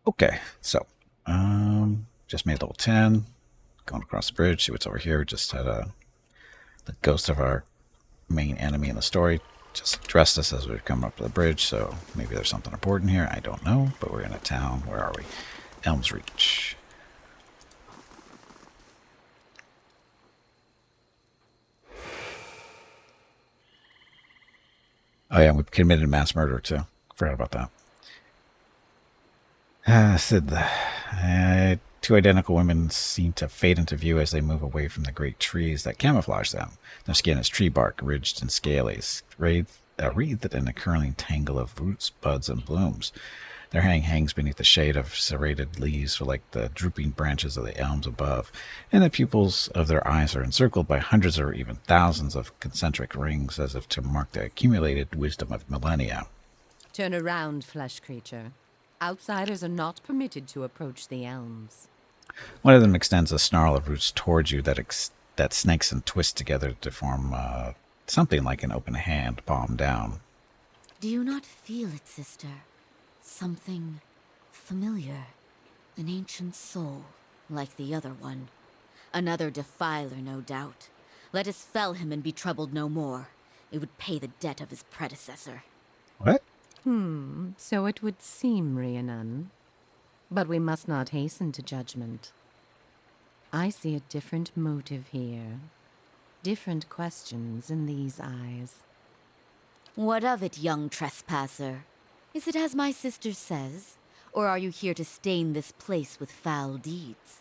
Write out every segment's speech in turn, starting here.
Okay, so just made level 10. Going across the bridge, see what's over here. Just had the ghost of our main enemy in the story just addressed us as we come up to the bridge, so maybe there's something important here. I don't know, but we're in a town. Where are we? Elm's Reach. Oh yeah, we committed mass murder too. Forgot about that. Said two identical women seem to fade into view as they move away from the great trees that camouflage them. Their skin is tree bark, ridged and scaly, wreathed in a curling tangle of roots, buds, and blooms. Their hang hangs beneath the shade of serrated leaves like the drooping branches of the elms above, and the pupils of their eyes are encircled by hundreds or even thousands of concentric rings as if to mark the accumulated wisdom of millennia. Turn around, flesh creature. Outsiders are not permitted to approach the elms. One of them extends a snarl of roots towards you that snakes and twists together to form something like an open hand, palm down. Do you not feel it, sister? Something familiar. An ancient soul, like the other one. Another defiler, no doubt. Let us fell him and be troubled no more. It would pay the debt of his predecessor. What? So it would seem, Rhiannon. But we must not hasten to judgment. I see a different motive here. Different questions in these eyes. What of it, young trespasser? Is it as my sister says? Or are you here to stain this place with foul deeds?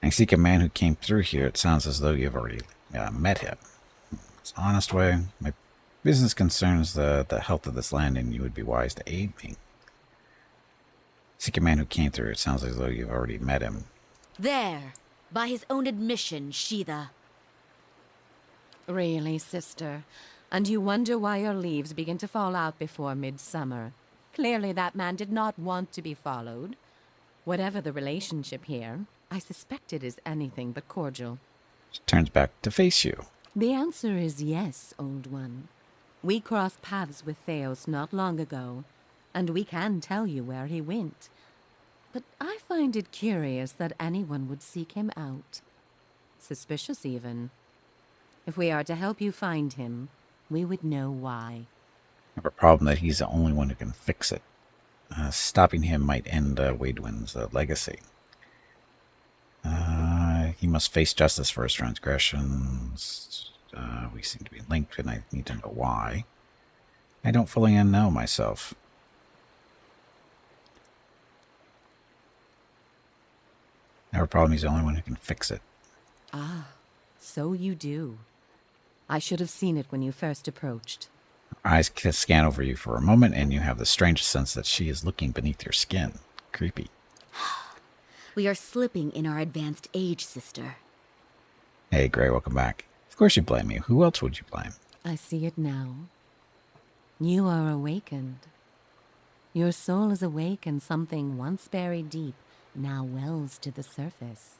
I seek a man who came through here. It sounds as though you've already met him. It's an honest way. My business concerns the health of this land, and you would be wise to aid me. Seek a man who came through. It sounds as though you've already met him. There! By his own admission, Sheetha. Really, sister? And you wonder why your leaves begin to fall out before midsummer. Clearly that man did not want to be followed. Whatever the relationship here, I suspect it is anything but cordial. She turns back to face you. The answer is yes, old one. We crossed paths with Theos not long ago, and we can tell you where he went. But I find it curious that anyone would seek him out. Suspicious, even. If we are to help you find him, we would know why. I have a problem that he's the only one who can fix it. Stopping him might end Wadewin's legacy. He must face justice for his transgressions. We seem to be linked, and I need to know why. I don't fully know myself. I have a problem. He's the only one who can fix it. Ah, so you do. I should have seen it when you first approached. Her eyes scan over you for a moment, and you have the strange sense that she is looking beneath your skin. Creepy. We are slipping in our advanced age, sister. Hey, Gray, welcome back. Of course you blame me. Who else would you blame? I see it now. You are awakened. Your soul is awake, and something once buried deep now wells to the surface.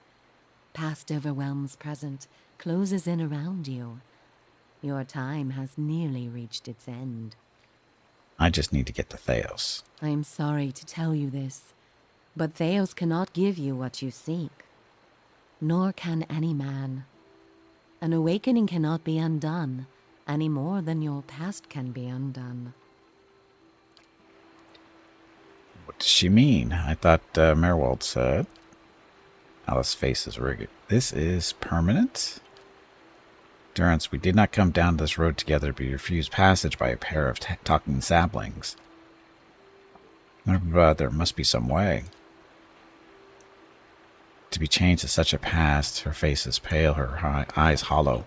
Past overwhelms present, closes in around you. Your time has nearly reached its end. I just need to get to Theos. I am sorry to tell you this, but Theos cannot give you what you seek. Nor can any man. An awakening cannot be undone, any more than your past can be undone. What does she mean? I thought Merwald said. Alice's face is rigid. This is permanent? Durance, we did not come down this road together to be refused passage by a pair of talking saplings. There must be some way. To be changed to such a past, her face is pale, her eyes hollow.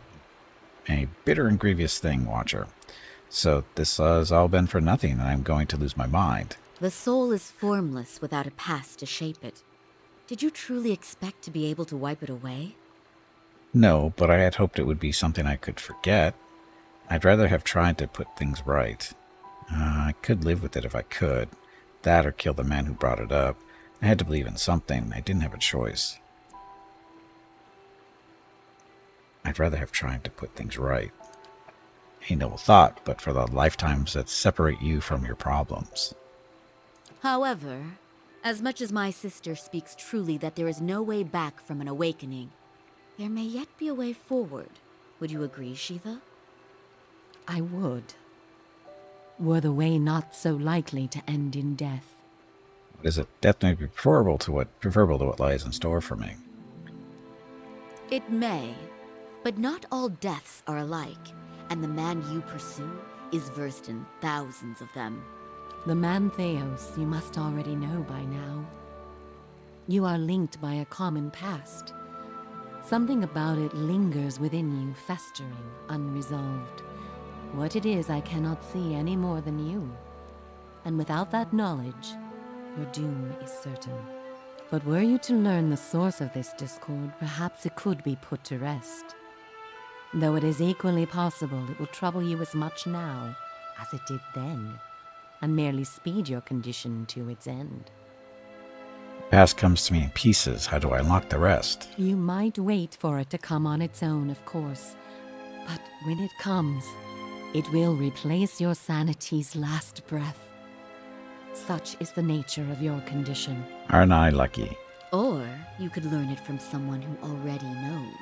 A bitter and grievous thing, Watcher. So this has all been for nothing, and I'm going to lose my mind. The soul is formless without a past to shape it. Did you truly expect to be able to wipe it away? No, but I had hoped it would be something I could forget. I'd rather have tried to put things right. I could live with it if I could. That or kill the man who brought it up. I had to believe in something. I didn't have a choice. I'd rather have tried to put things right. A noble thought, but for the lifetimes that separate you from your problems. However, as much as my sister speaks truly that there is no way back from an awakening, there may yet be a way forward. Would you agree, Shiva? I would. Were the way not so likely to end in death. What is it? Death may be preferable to what lies in store for me. It may, but not all deaths are alike, and the man you pursue is versed in thousands of them. The man Theos you must already know by now. You are linked by a common past. Something about it lingers within you, festering, unresolved. What it is I cannot see any more than you. And without that knowledge, your doom is certain. But were you to learn the source of this discord, perhaps it could be put to rest. Though it is equally possible it will trouble you as much now as it did then, and merely speed your condition to its end. The past comes to me in pieces. How do I unlock the rest? You might wait for it to come on its own, of course. But when it comes, it will replace your sanity's last breath. Such is the nature of your condition. Aren't I lucky? Or you could learn it from someone who already knows.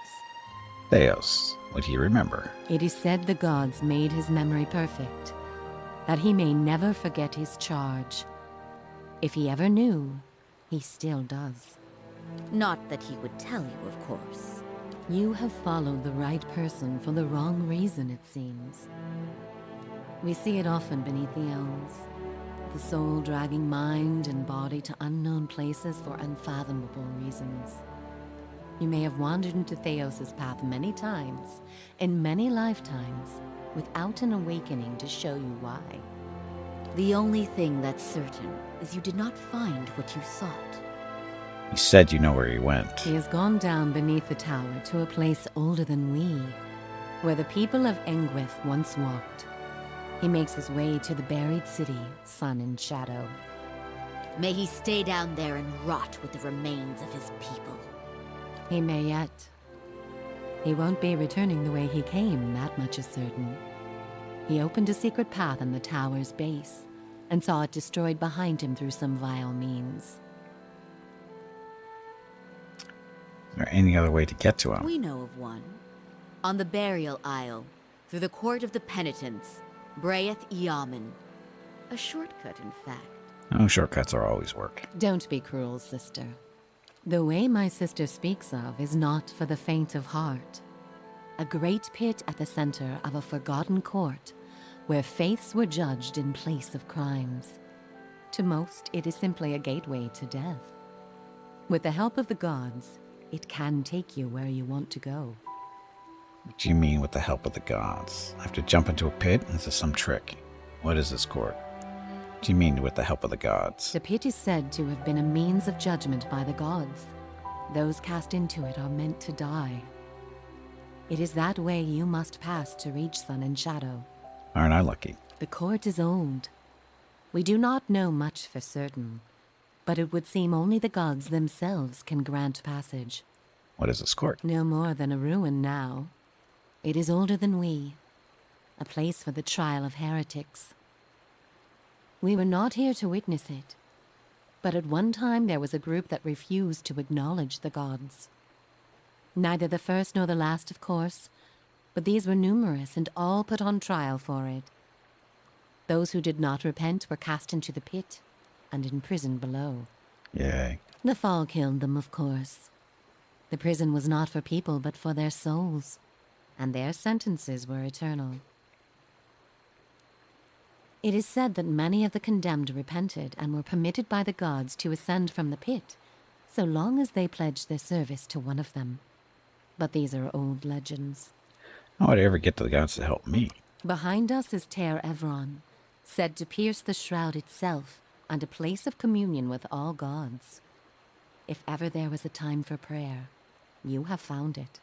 Theos, would he remember? It is said the gods made his memory perfect, that he may never forget his charge. If he ever knew, he still does. Not that he would tell you, of course. You have followed the right person for the wrong reason, it seems. We see it often beneath the elms. The soul dragging mind and body to unknown places for unfathomable reasons. You may have wandered into Theos's path many times, in many lifetimes, without an awakening to show you why. The only thing that's certain is you did not find what you sought. You said you know where he went. He has gone down beneath the tower to a place older than we, where the people of Engwith once walked. He makes his way to the buried city, Sun and Shadow. May he stay down there and rot with the remains of his people. He may yet. He won't be returning the way he came, that much is certain. He opened a secret path in the tower's base, and saw it destroyed behind him through some vile means. Is there any other way to get to him? We know of one. On the burial isle, through the court of the penitents, brayeth E11. A shortcut, in fact. No, shortcuts are always work. Don't be cruel, sister. The way my sister speaks of is not for the faint of heart. A great pit at the center of a forgotten court, where faiths were judged in place of crimes. To most, it is simply a gateway to death. With the help of the gods, it can take you where you want to go. What do you mean with the help of the gods? I have to jump into a pit? Is this some trick? What is this court? What do you mean with the help of the gods? The pit is said to have been a means of judgment by the gods. Those cast into it are meant to die. It is that way you must pass to reach Sun and Shadow. Aren't I lucky? The court is old. We do not know much for certain, but it would seem only the gods themselves can grant passage. What is this court? No more than a ruin now. It is older than we, a place for the trial of heretics. We were not here to witness it, but at one time there was a group that refused to acknowledge the gods. Neither the first nor the last, of course, but these were numerous and all put on trial for it. Those who did not repent were cast into the pit and imprisoned below. Yay. The fall killed them, of course. The prison was not for people but for their souls, and their sentences were eternal. It is said that many of the condemned repented and were permitted by the gods to ascend from the pit, so long as they pledged their service to one of them. But these are old legends. How would I ever get to the gods to help me? Behind us is Ter Evron, said to pierce the shroud itself and a place of communion with all gods. If ever there was a time for prayer, you have found it.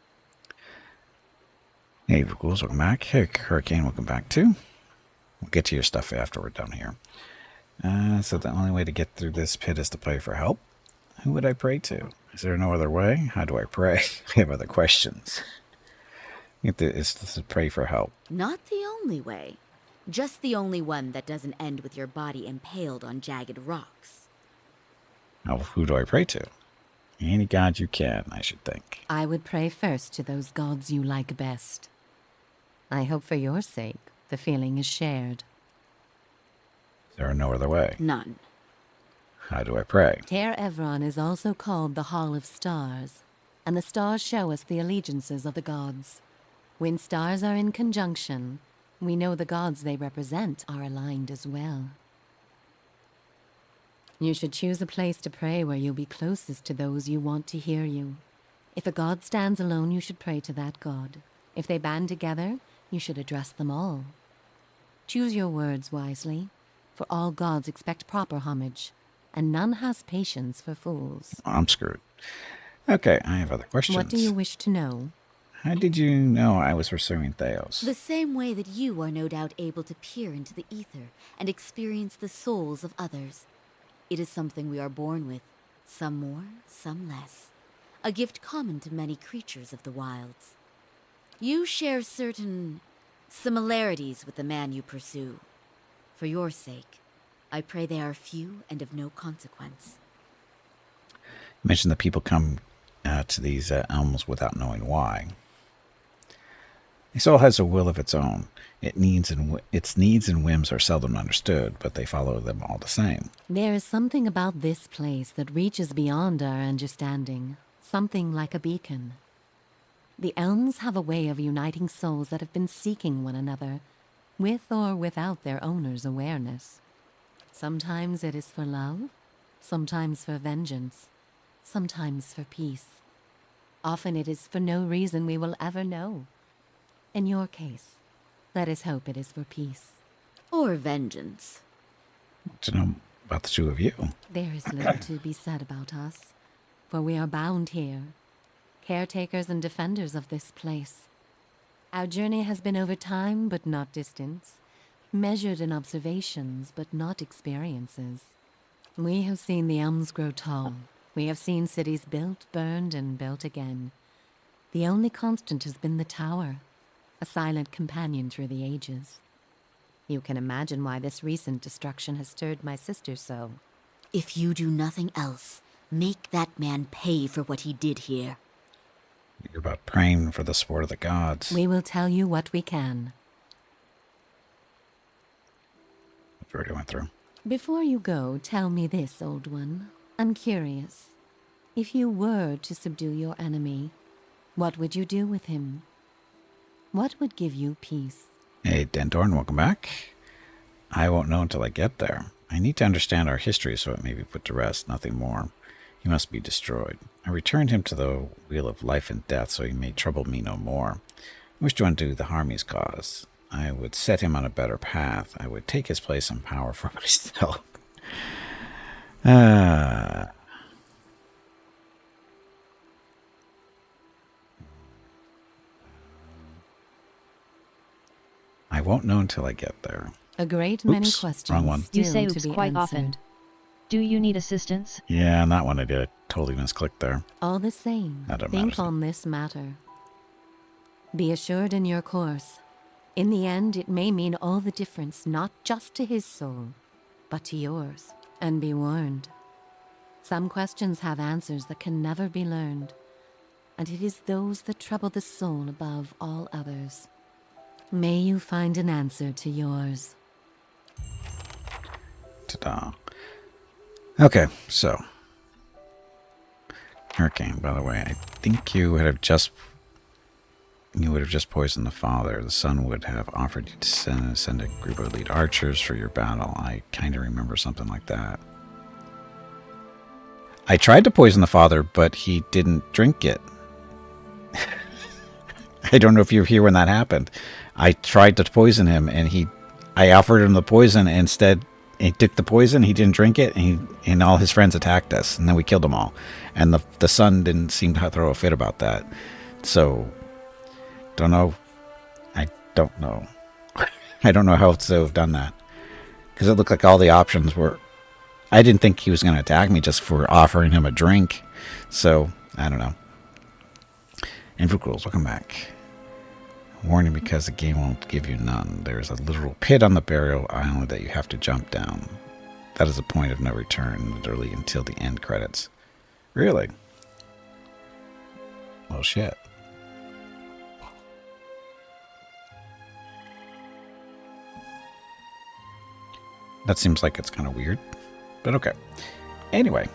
Hey, Ghouls, welcome back. Hey, Hurricane, welcome back too. We'll get to your stuff after we're done here. So the only way to get through this pit is to pray for help. Who would I pray to? Is there no other way? How do I pray? I have other questions. It's to pray for help. Not the only way. Just the only one that doesn't end with your body impaled on jagged rocks. Now, who do I pray to? Any god you can, I should think. I would pray first to those gods you like best. I hope for your sake the feeling is shared. There are no other way. None. How do I pray? Ter Evron is also called the Hall of Stars, and the stars show us the allegiances of the gods. When stars are in conjunction, we know the gods they represent are aligned as well. You should choose a place to pray where you'll be closest to those you want to hear you. If a god stands alone, you should pray to that god. If they band together, you should address them all. Choose your words wisely, for all gods expect proper homage, and none has patience for fools. I'm screwed. Okay, I have other questions. What do you wish to know? How did you know I was pursuing Theos? The same way that you are no doubt able to peer into the ether and experience the souls of others. It is something we are born with, some more, some less. A gift common to many creatures of the wilds. You share certain similarities with the man you pursue. For your sake, I pray they are few and of no consequence. You mentioned that people come to these elms without knowing why. The soul has a will of its own. Its needs and whims are seldom understood, but they follow them all the same. There is something about this place that reaches beyond our understanding, something like a beacon. The elms have a way of uniting souls that have been seeking one another, with or without their owner's awareness. Sometimes it is for love, sometimes for vengeance, sometimes for peace. Often it is for no reason we will ever know. In your case, let us hope it is for peace. Or vengeance. To know about the two of you. There is little to be said about us, for we are bound here, caretakers and defenders of this place. Our journey has been over time but not distance, measured in observations but not experiences. We have seen the elms grow tall. We have seen cities built, burned, and built again. The only constant has been the tower, a silent companion through the ages. You can imagine why this recent destruction has stirred my sister so. If you do nothing else, make that man pay for what he did here. You're about praying for the support of the gods. We will tell you what we can. Which already went through. Before you go, tell me this, old one. I'm curious. If you were to subdue your enemy, what would you do with him? What would give you peace? Hey, Dendorn, welcome back. I won't know until I get there. I need to understand our history so it may be put to rest, nothing more. He must be destroyed. I returned him to the wheel of life and death so he may trouble me no more. I wish to undo the harm he's caused. I would set him on a better path. I would take his place and power for myself. I won't know until I get there. A great many Oops, questions wrong one. still You say to oops be quite answered. often. Do you need assistance? Yeah, on that one I did. I totally misclicked there. All the same, That don't think matter. on this matter. Be assured in your course. In the end, it may mean all the difference, not just to his soul, but to yours. And be warned. Some questions have answers that can never be learned, and it is those that trouble the soul above all others. May you find an answer to yours. Ta-da. Okay, so. Hurricane, by the way, I think you would have just poisoned the father. The son would have offered you to send a group of elite archers for your battle. I kind of remember something like that. I tried to poison the father, but he didn't drink it. I don't know if you were here when that happened. I tried to poison him, and I offered him the poison, and instead he took the poison, he didn't drink it, and all his friends attacked us, and then we killed them all. And the son didn't seem to throw a fit about that. So, don't know. I don't know. I don't know how to have done that. Because it looked like all the options were... I didn't think he was going to attack me just for offering him a drink. So, I don't know. And for Ghouls, welcome back. Warning because the game won't give you none. There is a literal pit on the burial island that you have to jump down. That is a point of no return, literally until the end credits. Really? Well, shit. That seems like it's kind of weird, but okay. Anyway,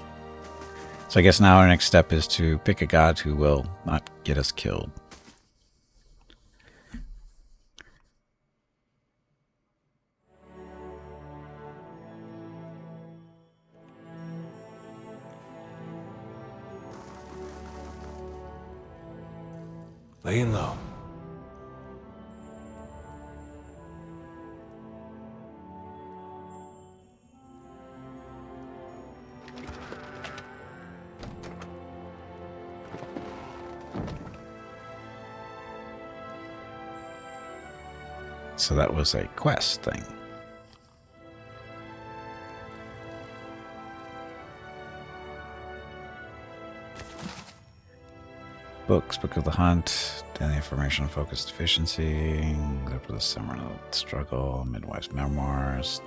so I guess now our next step is to pick a god who will not get us killed. Laying low. So that was a quest thing. Books, Book of the Hunt, Daily Information on Focused Efficiency, Live for the Summer Struggle, Midwife's Memoirs.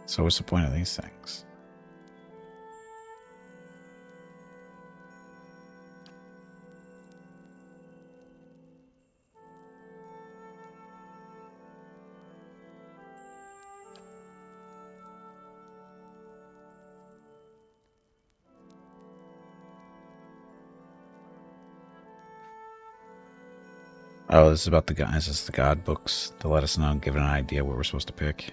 So what's the point of these things? Oh, this is about the guys. This is the God books to let us know, give it an idea what we're supposed to pick.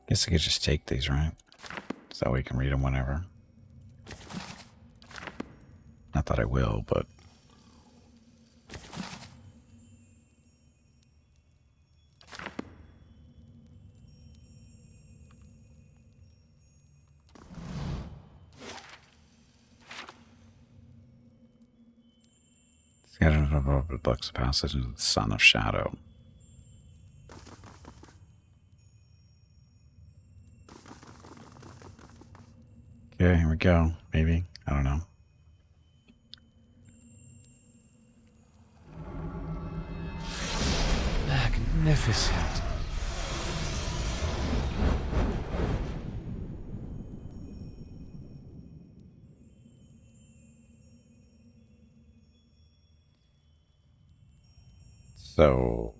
Guess I could just take these, right? So we can read them whenever. Not that I will, but... Scattered above the books of passage into the Son of Shadow. Okay, here we go. Maybe. I don't know. Magnificent. So...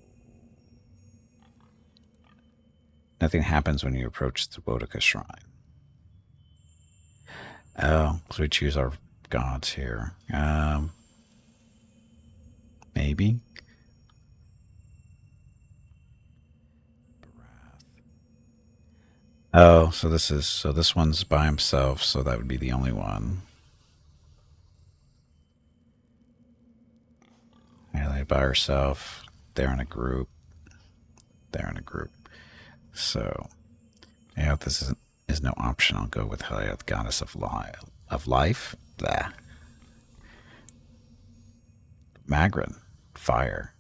Nothing happens when you approach the Boudica Shrine. Oh, so we choose our gods here. Maybe. Oh, so this one's by himself, so that would be the only one. Melee by herself. They're in a group. They're in a group. So, yeah, if this is no option, I'll go with Hayath, goddess of life. Blah. Magrin, fire,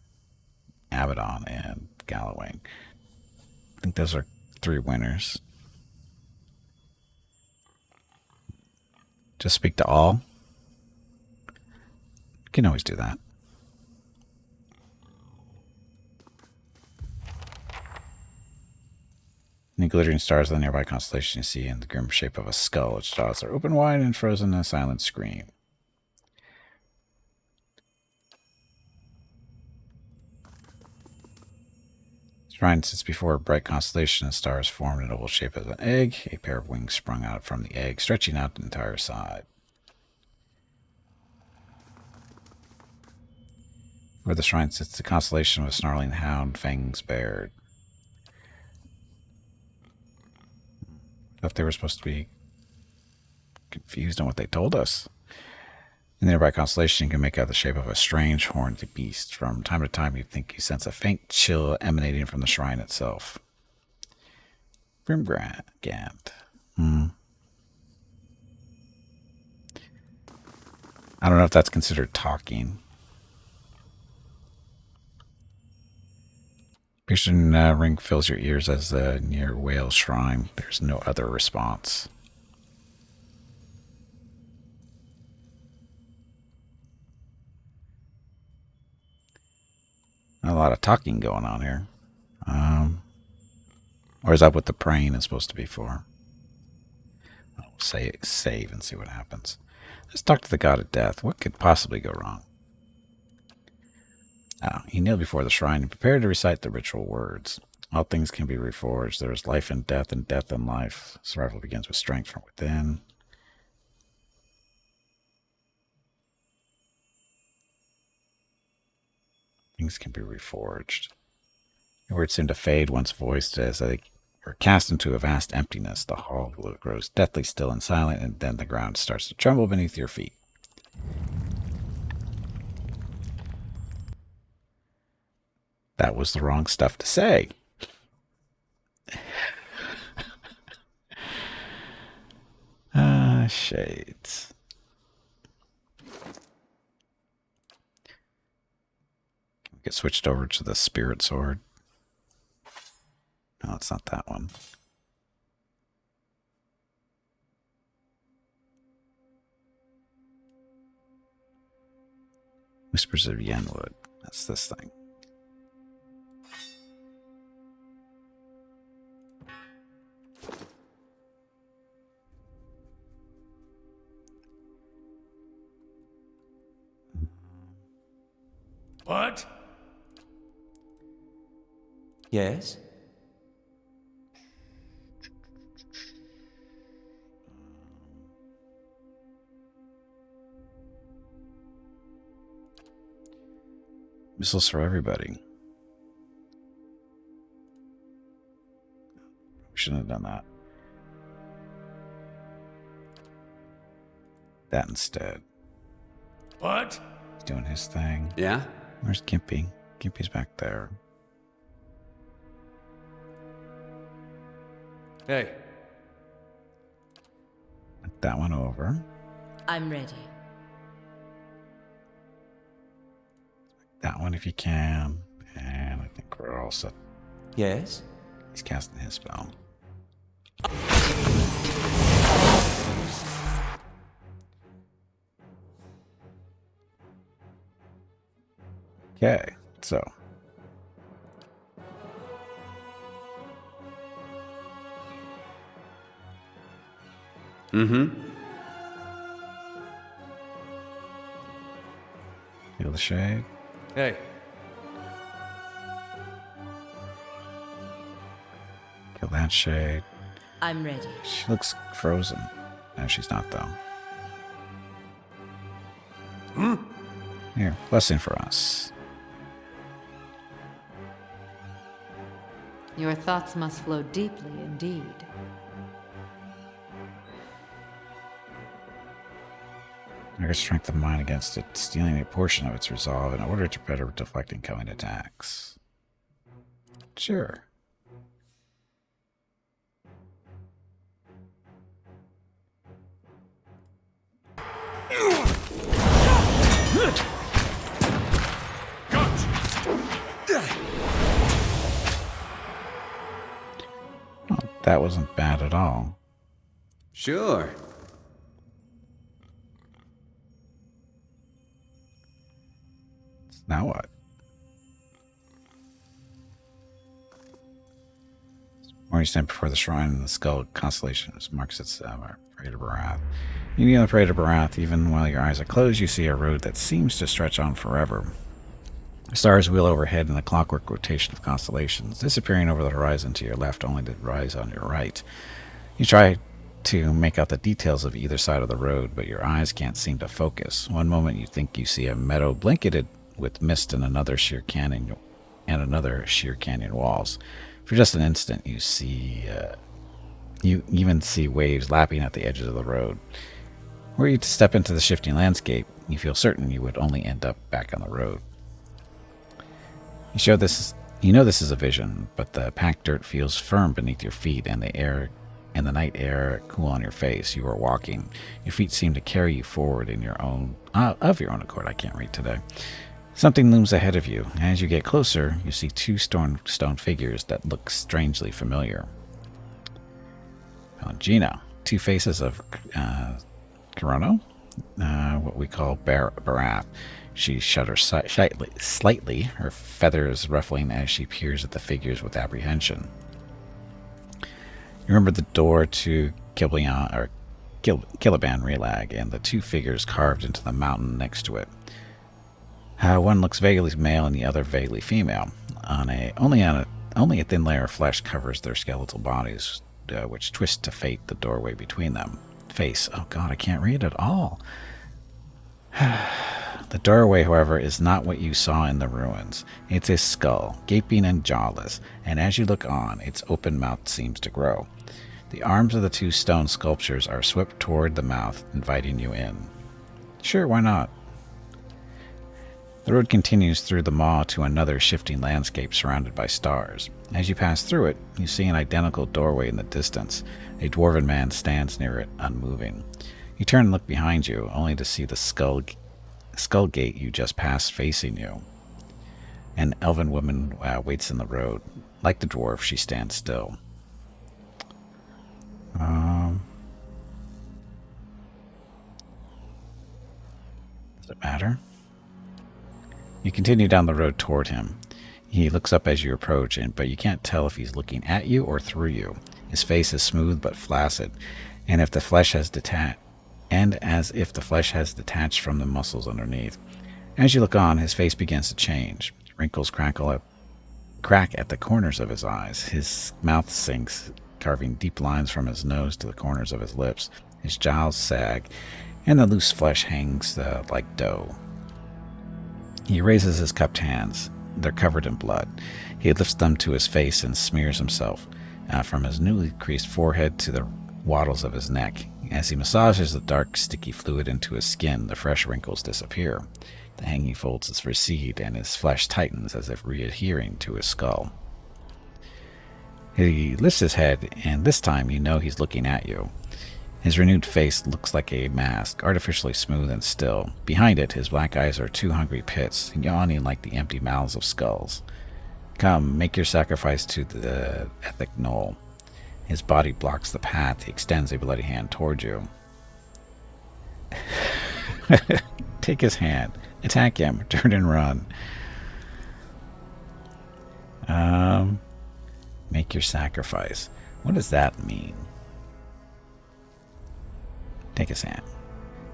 Abaddon, and Galloway. I think those are 3 winners. Just speak to all. You can always do that. The glittering stars of the nearby constellation you see in the grim shape of a skull. Its jaws are open wide and frozen in a silent scream. The shrine sits before a bright constellation of stars formed in an oval shape of an egg. A pair of wings sprung out from the egg, stretching out the entire side. Where the shrine sits the constellation of a snarling hound, fangs bared. I thought they were supposed to be confused on what they told us. In the nearby constellation, you can make out the shape of a strange horned beast. From time to time, you think you sense a faint chill emanating from the shrine itself. Grimgand. I don't know if that's considered talking. Piercing ring fills your ears as near whale shrine. There's no other response. A lot of talking going on here. Or is that what the praying is supposed to be for? I'll save and see what happens. Let's talk to the god of death. What could possibly go wrong? He kneeled before the shrine and prepared to recite the ritual words. All things can be reforged. There is life in death and death in life. Survival begins with strength from within. Things can be reforged. The words seem to fade once voiced as they are cast into a vast emptiness. The hall grows deathly still and silent, and then the ground starts to tremble beneath your feet. That was the wrong stuff to say. Shades. Get switched over to the spirit sword. No, it's not that one. Whispers of Yenwood. That's this thing. What? Yes? Missiles for everybody. We shouldn't have done that. That instead. What? He's doing his thing. Yeah? Where's Gimpy? Gimpy's back there. Hey. Put that one over. I'm ready. That one if you can. And I think we're all set. Yes? He's casting his spell. Okay, so. Mm-hmm. Feel the shade. Hey. Kill that shade. I'm ready. She looks frozen. No, she's not, though. Here, blessing for us. Your thoughts must flow deeply indeed. Target strength of mind against it, stealing a portion of its resolve in order to better deflect incoming attacks. Sure. Oh, that wasn't bad at all. Sure. Now what? When you stand before the shrine in the skull constellation, marks its parade of Barath. You kneel in the parade of Barath, even while your eyes are closed, you see a road that seems to stretch on forever. The stars wheel overhead in the clockwork rotation of constellations, disappearing over the horizon to your left, only to rise on your right. You try to make out the details of either side of the road, but your eyes can't seem to focus. One moment you think you see a meadow blanketed with mist and another sheer canyon walls. For just an instant, you even see waves lapping at the edges of the road. Were you to step into the shifting landscape, you feel certain you would only end up back on the road. You know this is a vision, but the packed dirt feels firm beneath your feet, and the night air cool on your face. You are walking. Your feet seem to carry you forward of your own accord. I can't read today. Something looms ahead of you. As you get closer, you see two stone figures that look strangely familiar. Gina, two faces of Korono, what we call Barath. She shudders slightly, her feathers ruffling as she peers at the figures with apprehension. You remember the door to Caliban Relag and the two figures carved into the mountain next to it. One looks vaguely male and the other vaguely female. Only a thin layer of flesh covers their skeletal bodies, which twist to fate the doorway between them. Face. Oh God, I can't read at all. The doorway, however, is not what you saw in the ruins. It's a skull, gaping and jawless, and as you look on, its open mouth seems to grow. The arms of the two stone sculptures are swept toward the mouth, inviting you in. Sure, why not? The road continues through the maw to another shifting landscape surrounded by stars. As you pass through it, you see an identical doorway in the distance. A dwarven man stands near it, unmoving. You turn and look behind you, only to see the skull gate you just passed facing you. An elven woman waits in the road. Like the dwarf, she stands still. Does it matter? You continue down the road toward him. He looks up as you approach, but you can't tell if he's looking at you or through you. His face is smooth but flaccid, and as if the flesh has detached from the muscles underneath. As you look on, his face begins to change. Wrinkles crack at the corners of his eyes. His mouth sinks, carving deep lines from his nose to the corners of his lips. His jowls sag, and the loose flesh hangs like dough. He raises his cupped hands. They're covered in blood. He lifts them to his face and smears himself from his newly creased forehead to the wattles of his neck. As he massages the dark, sticky fluid into his skin, the fresh wrinkles disappear. The hanging folds recede, and his flesh tightens as if re-adhering to his skull. He lifts his head, and this time you know he's looking at you. His renewed face looks like a mask, artificially smooth and still. Behind it, his black eyes are two hungry pits, yawning like the empty mouths of skulls. Come, make your sacrifice to the Ethic Knoll. His body blocks the path. He extends a bloody hand toward you. Take his hand. Attack him. Turn and run. Make your sacrifice. What does that mean? Take his hand.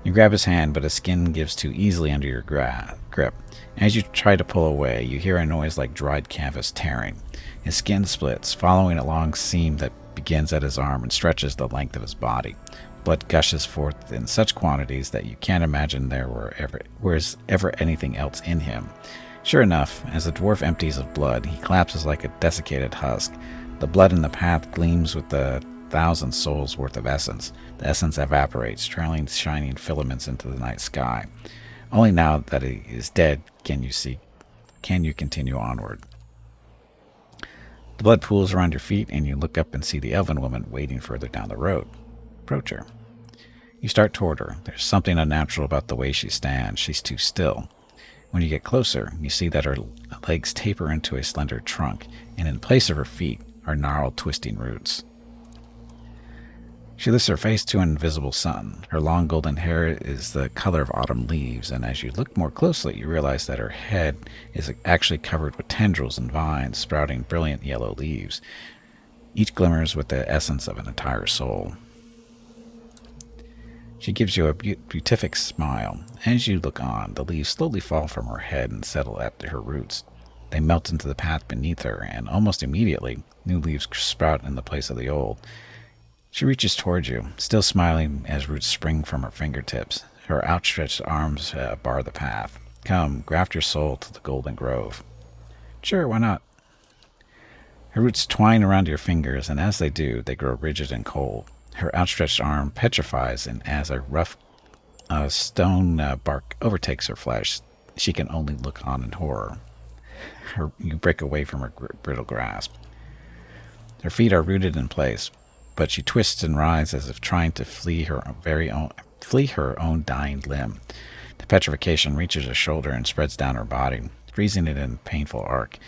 You grab his hand, but his skin gives too easily under your grip. As you try to pull away, you hear a noise like dried canvas tearing. His skin splits, following a long seam that begins at his arm and stretches the length of his body. Blood gushes forth in such quantities that you can't imagine there was ever anything else in him. Sure enough, as the dwarf empties of blood, he collapses like a desiccated husk. The blood in the path gleams with the 1,000 souls worth of essence. The essence evaporates, trailing shining filaments into the night sky. Only now that he is dead can you continue onward. The blood pools around your feet, and you look up and see the elven woman waiting further down the road. Approach her. You start toward her. There's something unnatural about the way she stands. She's too still. When you get closer, you see that her legs taper into a slender trunk, and in place of her feet are gnarled, twisting roots. She lifts her face to an invisible sun. Her long golden hair is the color of autumn leaves, and as you look more closely, you realize that her head is actually covered with tendrils and vines sprouting brilliant yellow leaves. Each glimmers with the essence of an entire soul. She gives you a beatific smile. As you look on, the leaves slowly fall from her head and settle at her roots. They melt into the path beneath her, and almost immediately, new leaves sprout in the place of the old. She reaches toward you, still smiling as roots spring from her fingertips. Her outstretched arms bar the path. Come, graft your soul to the golden grove. Sure, why not? Her roots twine around your fingers, and as they do, they grow rigid and cold. Her outstretched arm petrifies, and as a rough Stone bark overtakes her flesh. She can only look on in horror. You break away from her brittle grasp. Her feet are rooted in place, but she twists and writhes as if trying to flee her own dying limb. The petrification reaches her shoulder and spreads down her body, freezing it in a painful arc.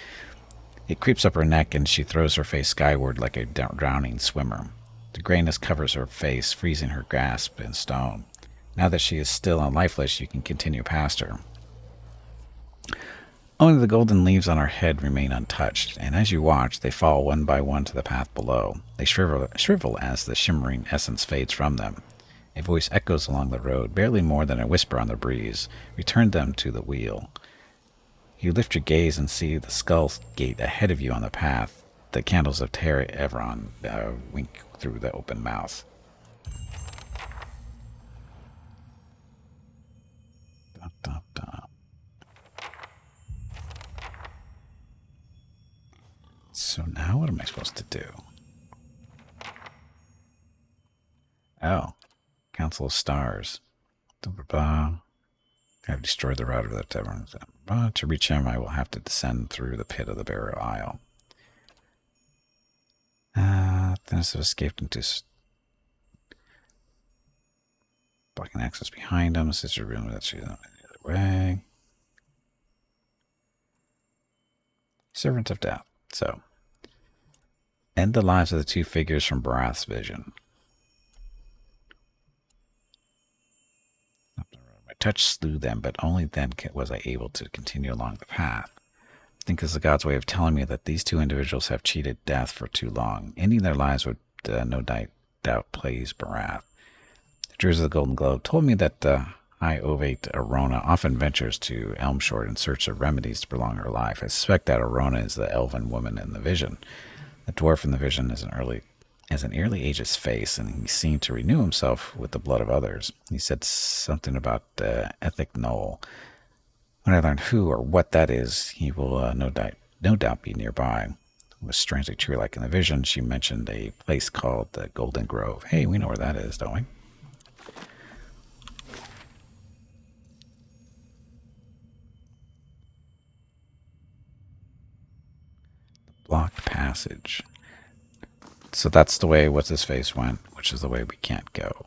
It creeps up her neck, and she throws her face skyward like a drowning swimmer. The grayness covers her face, freezing her grasp in stone. Now that she is still and lifeless, you can continue past her. Only the golden leaves on her head remain untouched, and as you watch, they fall one by one to the path below. They shrivel as the shimmering essence fades from them. A voice echoes along the road, barely more than a whisper on the breeze. Return them to the wheel. You lift your gaze and see the skull gate ahead of you on the path. The candles of Terra Everon wink through the open mouth. Dun, dun, dun. So now what am I supposed to do? Oh, Council of Stars. I've destroyed the router that tavern. To reach him, I will have to descend through the pit of the burial isle. Then have escaped into blocking access behind him. Sister room that she's on the other way. Servant of Death. So, end the lives of the two figures from Barath's vision. My touch slew them, but only then was I able to continue along the path. I think this is the God's way of telling me that these two individuals have cheated death for too long. Ending their lives would no doubt please Barath. The Druids of the Golden Globe told me that High Ovate Arona often ventures to Elmshort in search of remedies to prolong her life. I suspect that Arona is the elven woman in the vision. The dwarf in the vision has an early age's face, and he seemed to renew himself with the blood of others. He said something about Ethic Knoll. When I learn who or what that is, he will no doubt be nearby. It was strangely true, like in the vision, she mentioned a place called the Golden Grove. Hey, we know where that is, don't we? Blocked passage. So that's the way What's-His-Face went, which is the way we can't go.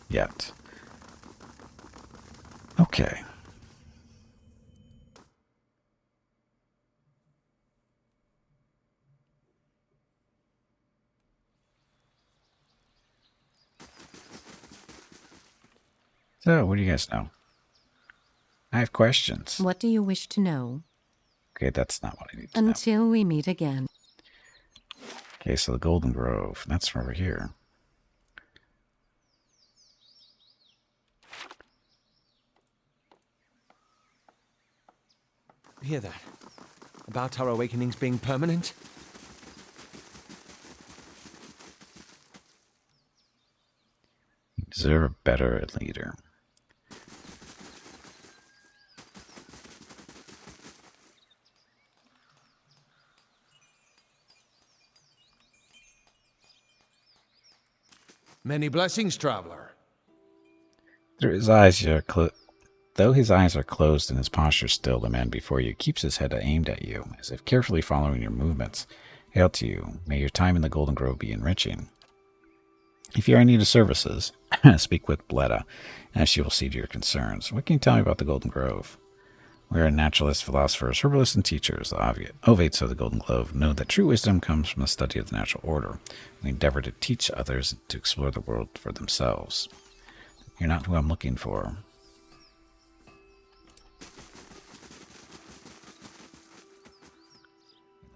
Yet. Okay. So, what do you guys know? I have questions. What do you wish to know? Okay, that's not what I need to know. Until we meet again. Okay, so the Golden Grove. That's over here. Hear that? About our awakenings being permanent? You deserve a better leader. Many blessings, traveler. Though his eyes are closed and his posture still, the man before you keeps his head aimed at you, as if carefully following your movements. Hail to you. May your time in the Golden Grove be enriching. If you are in need of services, speak with Bletta, as she will see to your concerns. What can you tell me about the Golden Grove? We are naturalists, philosophers, herbalists, and teachers. The Ovates of the Golden Grove know that true wisdom comes from the study of the natural order. We endeavor to teach others to explore the world for themselves. You're not who I'm looking for.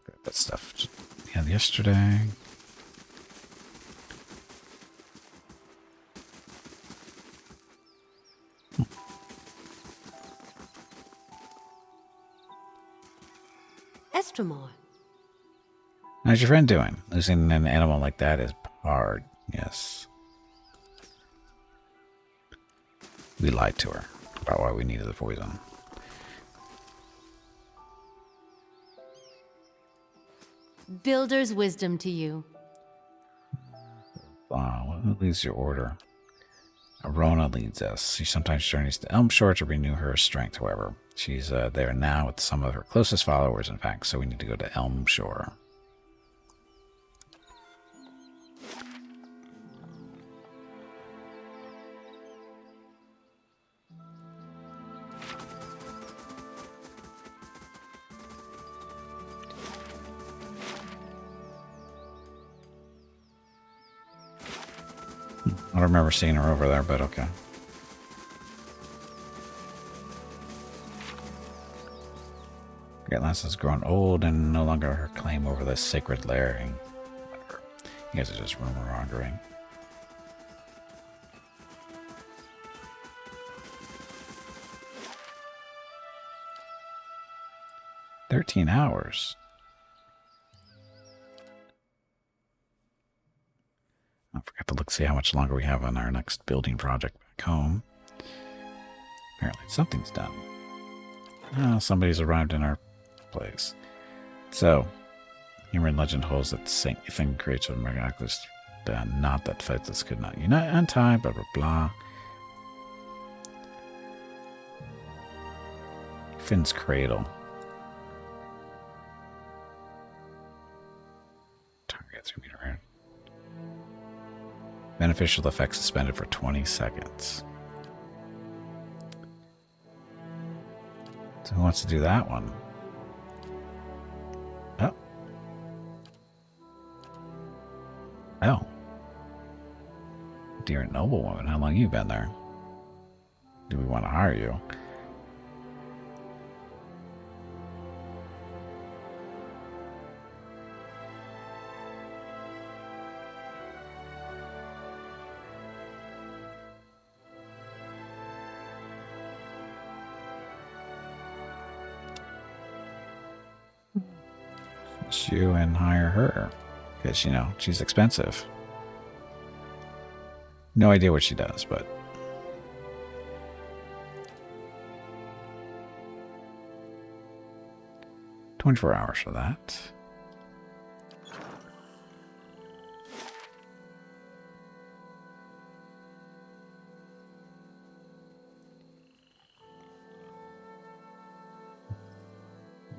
Look at that stuff we had yesterday. Estremor. How's your friend doing? Losing an animal like that is hard, yes. We lied to her about why we needed the poison. Builder's wisdom to you. Wow, Leads your order. Arona leads us. She sometimes journeys to Elmshore to renew her strength, however. She's there now with some of her closest followers, in fact, so we need to go to Elmshore. I don't remember seeing her over there, but okay. Greatlands has grown old and no longer her claim over this sacred lair. Whatever. You guys are just rumor mongering. "13 hours. I forgot to look see how much longer we have on our next building project back home. Apparently something's done. Oh, somebody's arrived in our place. So, human legend holds that Saint Ethan creates a miraculous knot that Phaetus could not untie, blah blah blah. Finn's cradle. Targets are being around. Beneficial effects suspended for 20 seconds. So who wants to do that one? Oh. Oh. Dear noblewoman, how long have you been there? Do we want to hire you? You and hire her because you know she's expensive. No idea what she does, but 24 hours for that.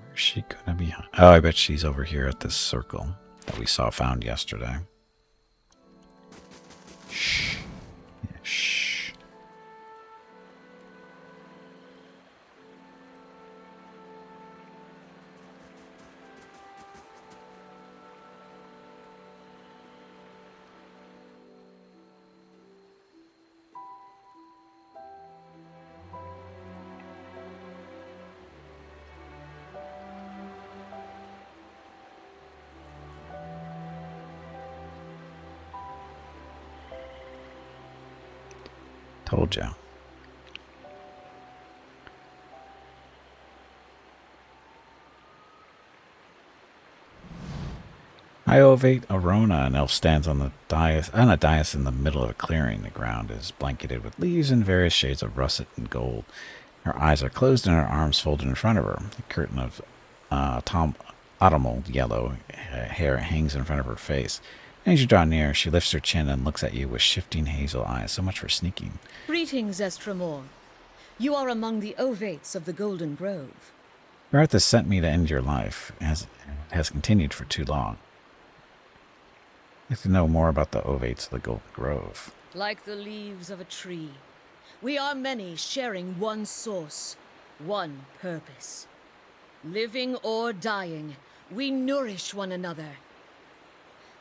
Where's she gonna be? Oh, I bet she's over here at this circle that we found yesterday. Shh. Yeah, shh. Told ya. I ovate Arona. An elf stands on a dais in the middle of a clearing. The ground is blanketed with leaves in various shades of russet and gold. Her eyes are closed and her arms folded in front of her. A curtain of autumnal yellow hair hangs in front of her face. As you draw near, she lifts her chin and looks at you with shifting hazel eyes. So much for sneaking. Greetings, Estremor. You are among the Ovates of the Golden Grove. Earth has sent me to end your life. It has continued for too long. I'd like to know more about the Ovates of the Golden Grove. Like the leaves of a tree, we are many sharing one source, one purpose. Living or dying, we nourish one another.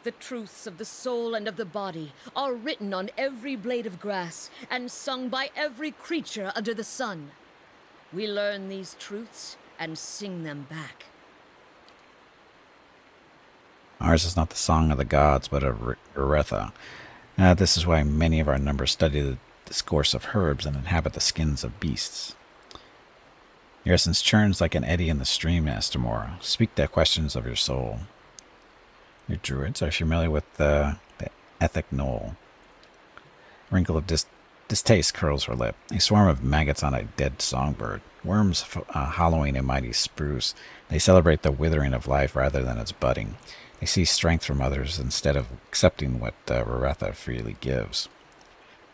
The truths of the soul and of the body are written on every blade of grass and sung by every creature under the sun. We learn these truths and sing them back. Ours is not the song of the gods, but of Eretha. This is why many of our numbers study the discourse of herbs and inhabit the skins of beasts. Your essence churns like an eddy in the stream, Estamora. Speak the questions of your soul. Your druids are familiar with the ethic knoll. Wrinkle of Distaste curls her lip. A swarm of maggots on a dead songbird. Worms hollowing a mighty spruce. They celebrate the withering of life rather than its budding. They see strength from others instead of accepting what Raretha freely gives.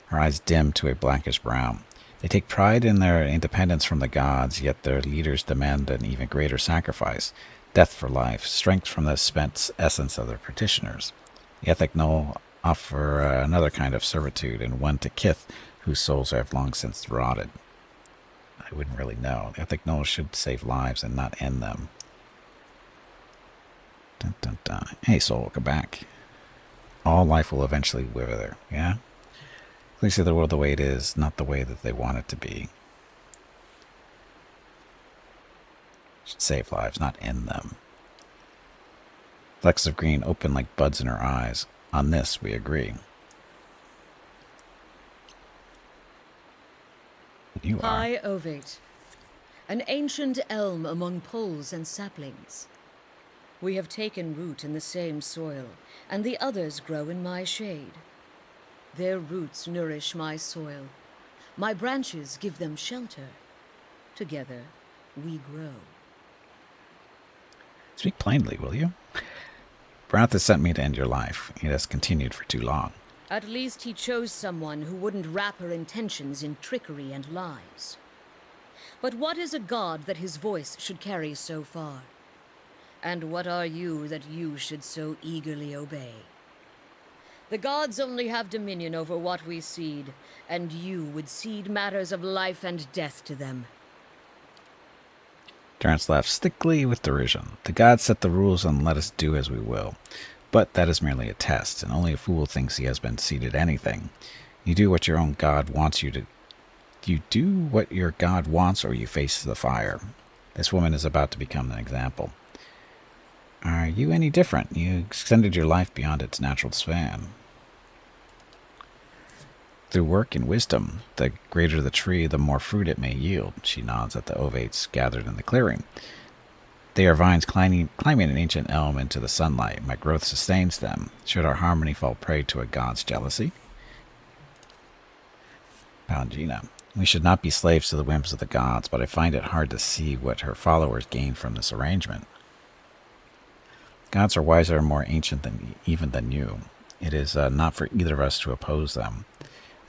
Her eyes dim to a blackish brown. They take pride in their independence from the gods, yet their leaders demand an even greater sacrifice. Death for life, strength from the spent essence of their petitioners. The Ethnic Null offer another kind of servitude, and one to kith whose souls have long since rotted. I wouldn't really know. The Ethnic Null should save lives and not end them. Dun, dun, dun. Hey, soul, welcome back. All life will eventually wither, yeah? Please see the world the way it is, not the way that they want it to be. Should save lives, not end them. Flecks of green open like buds in her eyes. On this, we agree. You are. High ovate, an ancient elm among poles and saplings. We have taken root in the same soil, and the others grow in my shade. Their roots nourish my soil. My branches give them shelter. Together, we grow. Speak plainly, will you? Barath has sent me to end your life. It has continued for too long. At least he chose someone who wouldn't wrap her intentions in trickery and lies. But what is a god that his voice should carry so far? And what are you that you should so eagerly obey? The gods only have dominion over what we seed, and you would cede matters of life and death to them. Terence laughed stickily with derision. The gods set the rules and let us do as we will. But that is merely a test, and only a fool thinks he has been ceded anything. You do what your own god wants you to. You do what your god wants, or you face the fire. This woman is about to become an example. Are you any different? You extended your life beyond its natural span. Through work and wisdom, the greater the tree, the more fruit it may yield. She nods at the ovates gathered in the clearing. They are vines climbing an ancient elm into the sunlight. My growth sustains them. Should our harmony fall prey to a god's jealousy? Palangina. We should not be slaves to the whims of the gods, but I find it hard to see what her followers gain from this arrangement. Gods are wiser and more ancient than you. It is not for either of us to oppose them.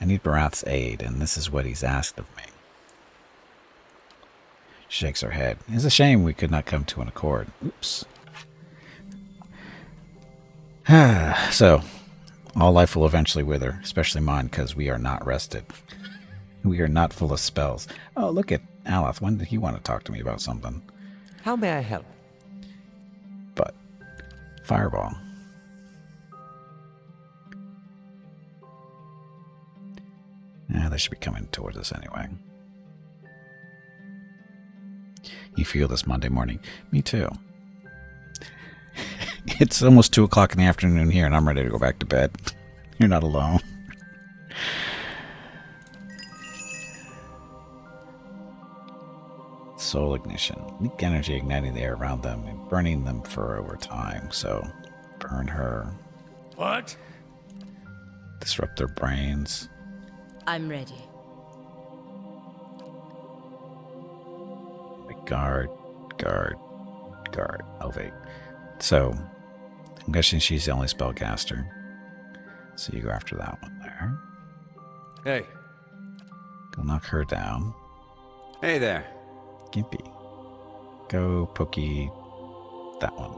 I need Barath's aid, and this is what he's asked of me. She shakes her head. It's a shame we could not come to an accord. Oops. So, all life will eventually wither, especially mine, because we are not rested. We are not full of spells. Oh, look at Aloth. When did he want to talk to me about something? How may I help? But, fireball. They should be coming towards us anyway. You feel this Monday morning? Me too. It's almost 2 o'clock in the afternoon here, and I'm ready to go back to bed. You're not alone. Soul ignition. Leak energy igniting the air around them and burning them for over time. So, burn her. What? Disrupt their brains. I'm ready. Guard. Elevate. So, I'm guessing she's the only spellcaster. So you go after that one there. Hey. Go knock her down. Hey there. Gimpy. Go pokey that one.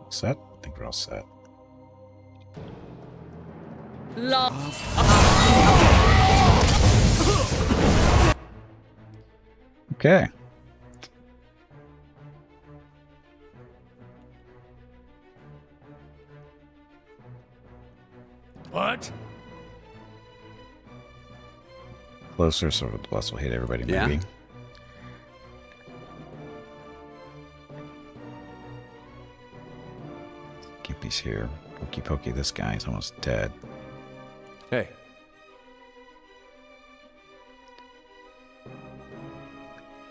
Set? I think we're all set. Okay. What? Closer so the bless will hit everybody, Yeah. maybe. Gimpy's here. Pokey, this guy's almost dead. Hey.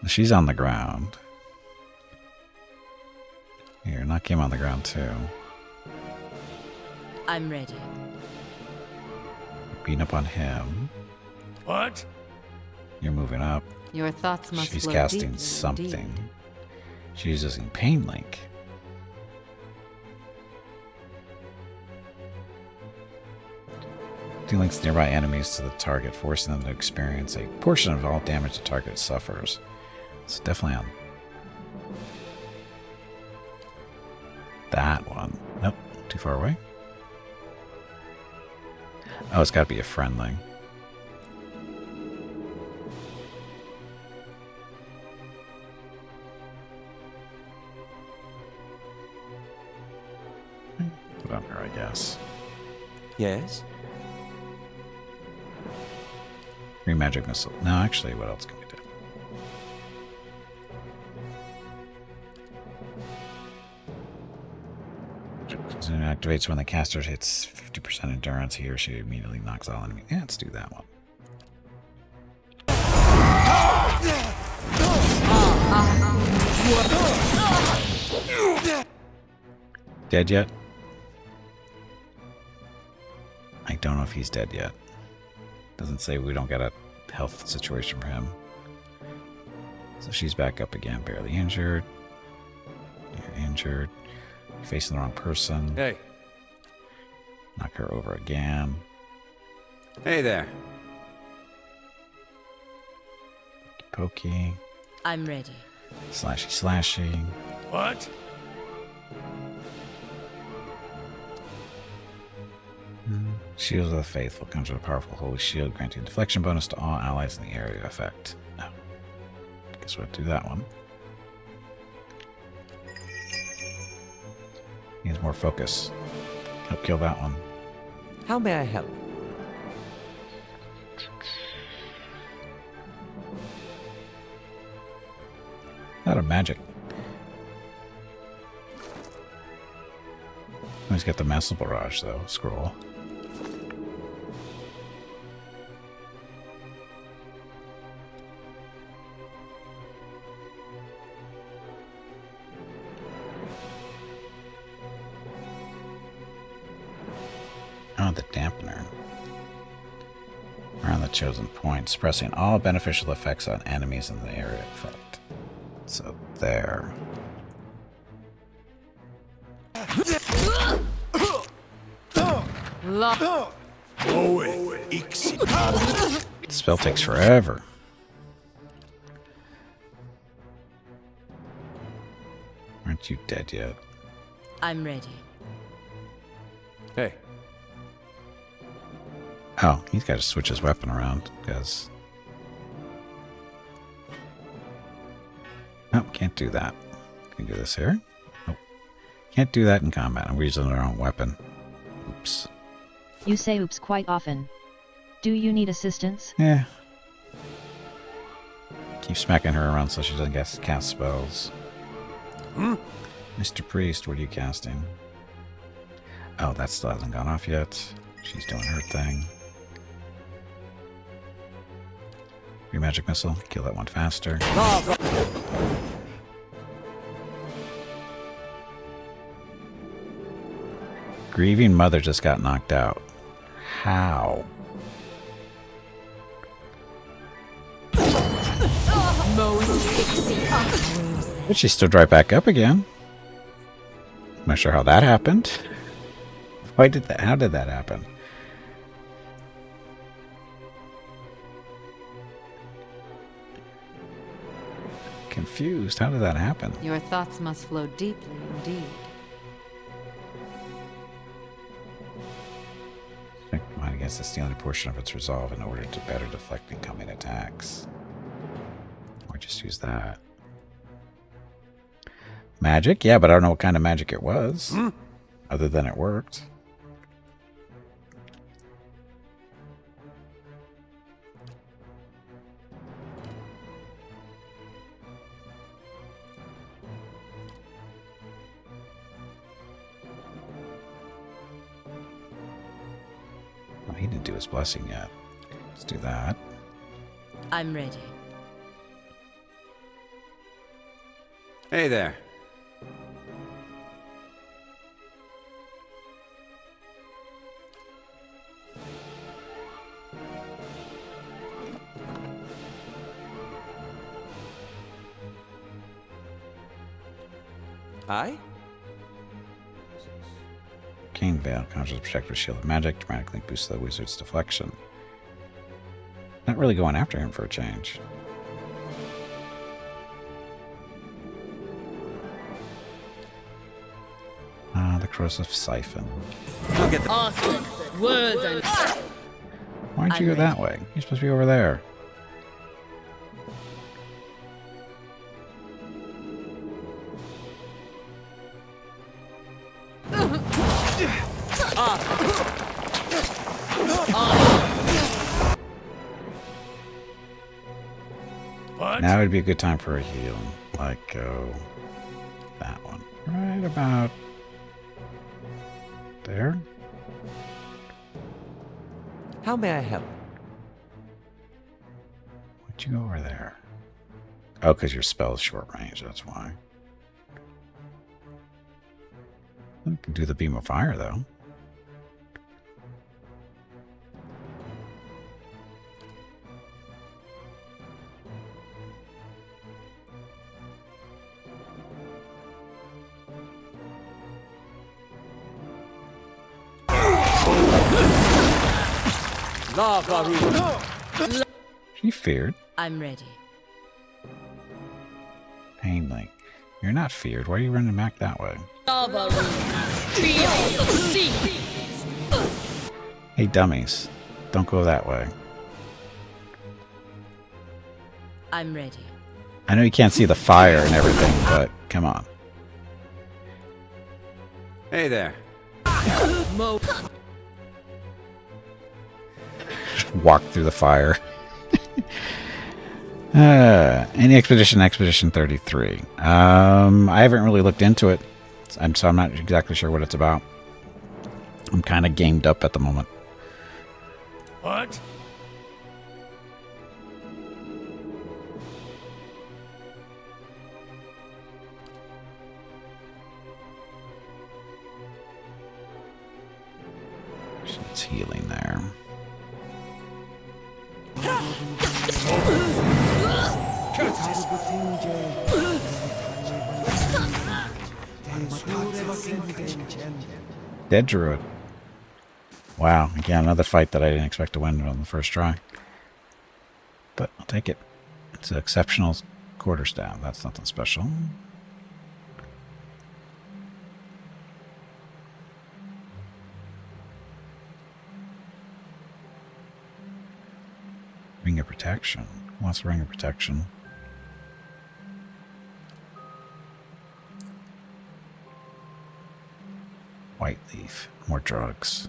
She's on the ground. Here, knock him on the ground too. I'm ready. beating up on him. What? You're moving up. Your thoughts must She's flow casting deeply something. indeed. She's using Pain Link. Links nearby enemies to the target, forcing them to experience a portion of all damage the target suffers. It's definitely on that one. Nope, too far away. Oh, it's got to be a friendly. Put on her, I guess. Yes? Green magic missile. No, actually, what else can we do? So it activates when the caster hits 50% endurance. He or she immediately knocks all enemies. Yeah, let's do that one. Dead yet? I don't know if he's dead yet. Doesn't say we don't get a health situation for him. So she's back up again, barely injured. You're injured. Facing the wrong person. Hey. Knock her over again. Hey there. Pokey. I'm ready. Slashy slashy. What? Shield of the Faithful comes with a powerful holy shield, granting deflection bonus to all allies in the area of effect. No. Guess we'll do that one. Needs more focus. Help kill that one. How may I help? Out of magic. He's got the Massal Barrage, though. Scroll. Oh, the dampener. Around the chosen point, suppressing all beneficial effects on enemies in the area effect. So there. The spell takes forever. Aren't you dead yet? I'm ready. Hey. Oh, he's got to switch his weapon around, because... Oh, can't do that. Can you do this here? Nope. Can't do that in combat. I'm using the wrong weapon. Oops. You say oops quite often. Do you need assistance? Yeah. Keep smacking her around so she doesn't cast spells. Mr. Priest, what are you casting? Oh, that still hasn't gone off yet. She's doing her thing. Your magic missile, kill that one faster. Grieving Mother just got knocked out. How? But she stood right back up again. I'm not sure how that happened. Why did that? How did that happen? Confused. How did that happen? Your thoughts must flow deeply indeed. Mine against the stealing portion of its resolve in order to better deflect incoming attacks. Or just use that. Magic? Yeah, but I don't know what kind of magic it was. Other than it worked. Oh, he didn't do his blessing yet. Let's do that. I'm ready. Hey there. Aye? Arcane Veil conjures a protective shield of magic, dramatically boosts the wizard's deflection. Not really going after him for a change. The corrosive siphon. Arthur, Worthen. Why'd you go that way? You're supposed to be over there. What? Now would be a good time for a heal. Like, go that one. Right about there. How may I help? Why'd you go over there? Oh, because your spell is short range, that's why. I can do the beam of fire, though. She feared. I'm ready. Pain Link. You're not feared. Why are you running back that way? Hey, dummies. Don't go that way. I'm ready. I know you can't see the fire and everything, but come on. Hey there. Mo. Just walk through the fire. Any Expedition 33. I haven't really looked into it, so I'm not exactly sure what it's about. I'm kind of gamed up at the moment. What? It's healing there. Dead Druid. Wow, again, another fight that I didn't expect to win on the first try. But I'll take it. It's an exceptional quarterstaff. That's nothing special. Ring of Protection. Who wants a Ring of Protection? White Leaf. More drugs.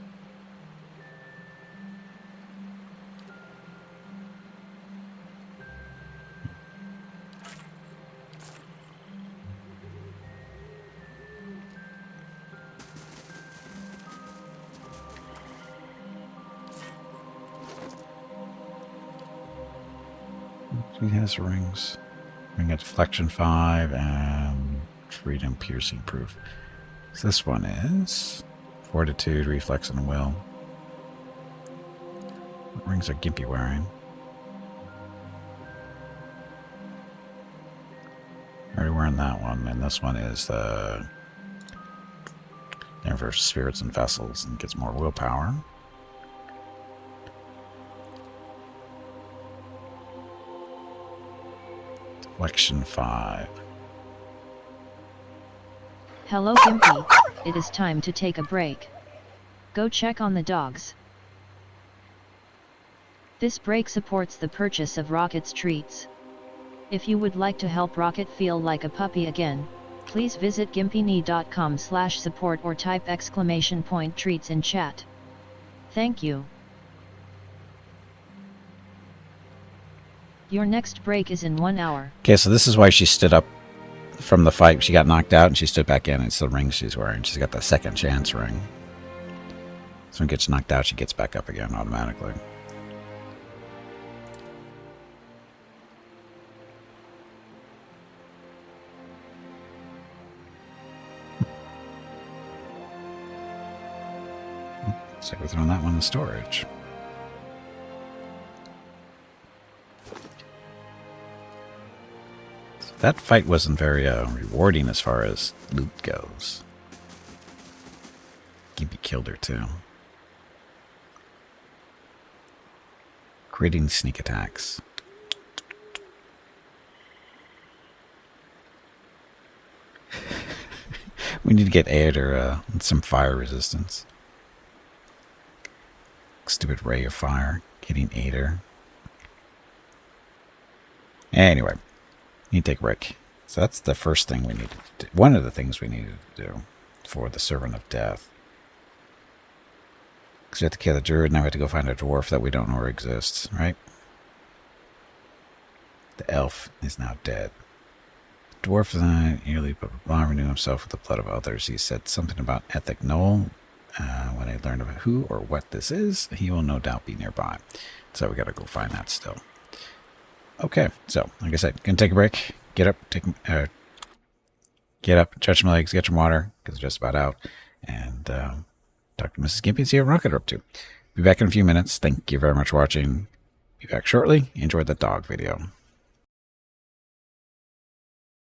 He has rings. Ring of Deflection 5 and Freedom Piercing Proof. So this one is Fortitude, Reflex, and Will. What rings are Gimpy wearing? Already wearing that one, and this one is the for Spirits and Vessels and gets more willpower. Deflection 5. Hello Gimpy, it is time to take a break. Go check on the dogs. This break supports the purchase of Rocket's treats. If you would like to help Rocket feel like a puppy again, please visit gimpyknee.com/support or type !treats in chat. Thank you. Your next break is in 1 hour. Okay, so this is why she stood up from the fight. She got knocked out and she stood back in. It's the ring she's wearing. She's got the second chance ring. So when she gets knocked out, she gets back up again automatically. So we're throwing that one in storage. that fight wasn't very rewarding as far as loot goes. Gimpy killed her too. Creating sneak attacks. We need to get air or some fire resistance. Stupid ray of fire. Getting Ader. Anyway, need to take a break. So that's the first thing we needed to do. One of the things we needed to do for the Servant of Death. Because we have to kill the druid, now we have to go find a dwarf that we don't know where exists, right? The elf is now dead. The dwarf is not nearly blah, blah, blah, renew himself with the blood of others. He said something about Ethic Knoll. When I learn about who or what this is, he will no doubt be nearby. So we gotta go find that still. Okay, so like I said, gonna take a break. Get up, stretch my legs, get some water because it's just about out, and talk to Mrs. Gimpy and see what Rocket are up to. Be back in a few minutes. Thank you very much for watching. Be back shortly. Enjoy the dog video.